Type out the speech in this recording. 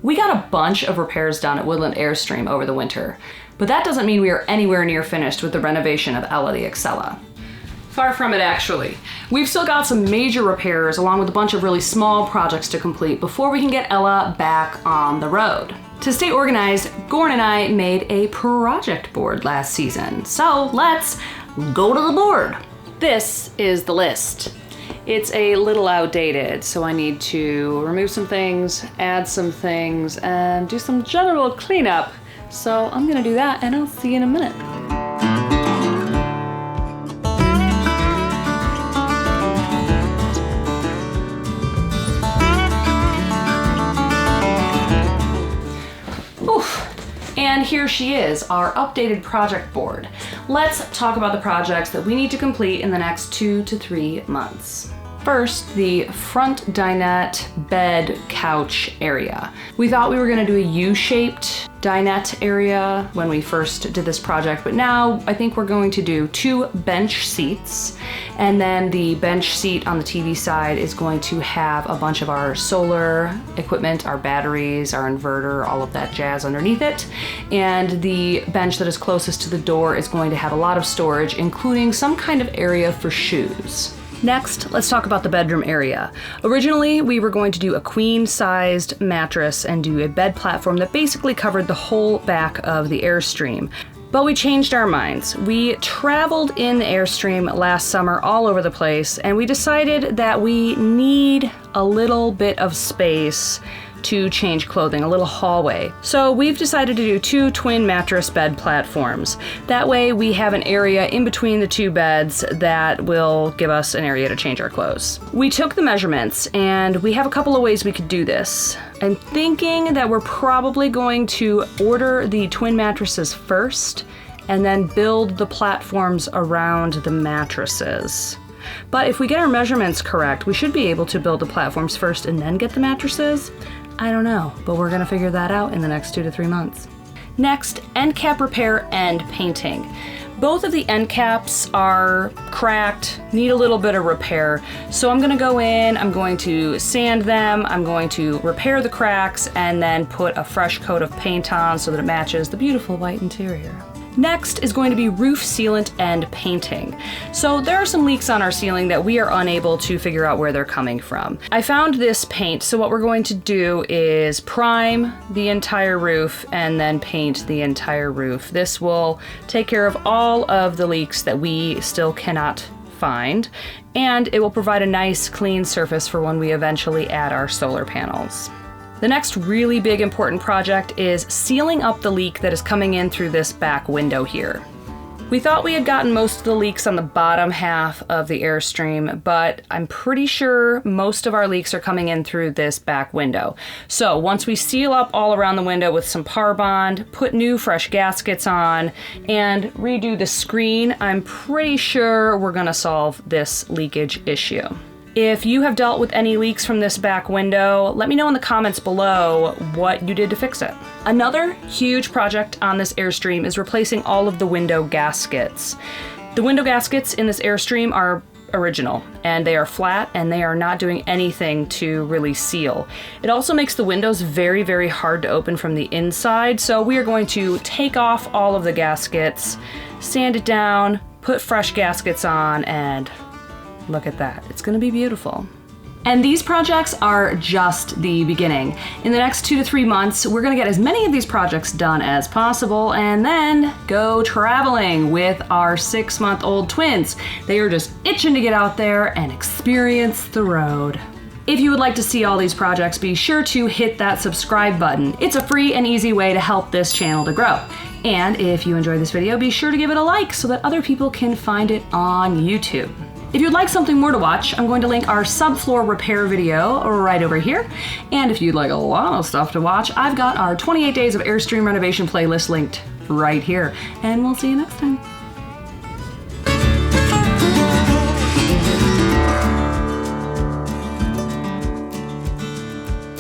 We got a bunch of repairs done at Woodland Airstream over the winter, but that doesn't mean we are anywhere near finished with the renovation of Ella the Excella. Far from it, actually. We've still got some major repairs along with a bunch of really small projects to complete before we can get Ella back on the road. To stay organized, Gorn and I made a project board last season, so let's go to the board. This is the list. It's a little outdated, so I need to remove some things, add some things, and do some general cleanup. So I'm gonna do that, and I'll see you in a minute. And here she is, our updated project board. Let's talk about the projects that we need to complete in the next 2 to 3 months. First, the front dinette bed couch area. We thought we were gonna do a U-shaped dinette area when we first did this project, but now I think we're going to do 2 bench seats, and then the bench seat on the TV side is going to have a bunch of our solar equipment, our batteries, our inverter, all of that jazz underneath it. And the bench that is closest to the door is going to have a lot of storage, including some kind of area for shoes. Next, let's talk about the bedroom area. Originally, we were going to do a queen-sized mattress and do a bed platform that basically covered the whole back of the Airstream. But we changed our minds. We traveled in the Airstream last summer all over the place, and we decided that we need a little bit of space to change clothing, a little hallway. So we've decided to do 2 twin mattress bed platforms. That way we have an area in between the 2 beds that will give us an area to change our clothes. We took the measurements, and we have a couple of ways we could do this. I'm thinking that we're probably going to order the twin mattresses first and then build the platforms around the mattresses. But if we get our measurements correct, we should be able to build the platforms first and then get the mattresses. I don't know, but we're gonna figure that out in the next 2 to 3 months. Next, end cap repair and painting. Both of the end caps are cracked, need a little bit of repair. So I'm gonna go in, I'm going to sand them, I'm going to repair the cracks, and then put a fresh coat of paint on so that it matches the beautiful white interior. Next is going to be roof sealant and painting. So there are some leaks on our ceiling that we are unable to figure out where they're coming from. I found this paint, so what we're going to do is prime the entire roof and then paint the entire roof. This will take care of all of the leaks that we still cannot find, and it will provide a nice clean surface for when we eventually add our solar panels. The next really big important project is sealing up the leak that is coming in through this back window here. We thought we had gotten most of the leaks on the bottom half of the Airstream, but I'm pretty sure most of our leaks are coming in through this back window. So once we seal up all around the window with some par bond, put new fresh gaskets on, and redo the screen, I'm pretty sure we're gonna solve this leakage issue. If you have dealt with any leaks from this back window, let me know in the comments below what you did to fix it. Another huge project on this Airstream is replacing all of the window gaskets. The window gaskets in this Airstream are original, and they are flat, and they are not doing anything to really seal. It also makes the windows very, very hard to open from the inside, so we are going to take off all of the gaskets, sand it down, put fresh gaskets on, and look at that. It's gonna be beautiful. And these projects are just the beginning. In the next 2 to 3 months, we're gonna get as many of these projects done as possible and then go traveling with our 6-month-old twins. They are just itching to get out there and experience the road. If you would like to see all these projects, be sure to hit that subscribe button. It's a free and easy way to help this channel to grow. And if you enjoyed this video, be sure to give it a like so that other people can find it on YouTube. If you'd like something more to watch, I'm going to link our subfloor repair video right over here. And if you'd like a lot of stuff to watch, I've got our 28 Days of Airstream Renovation playlist linked right here. And we'll see you next time.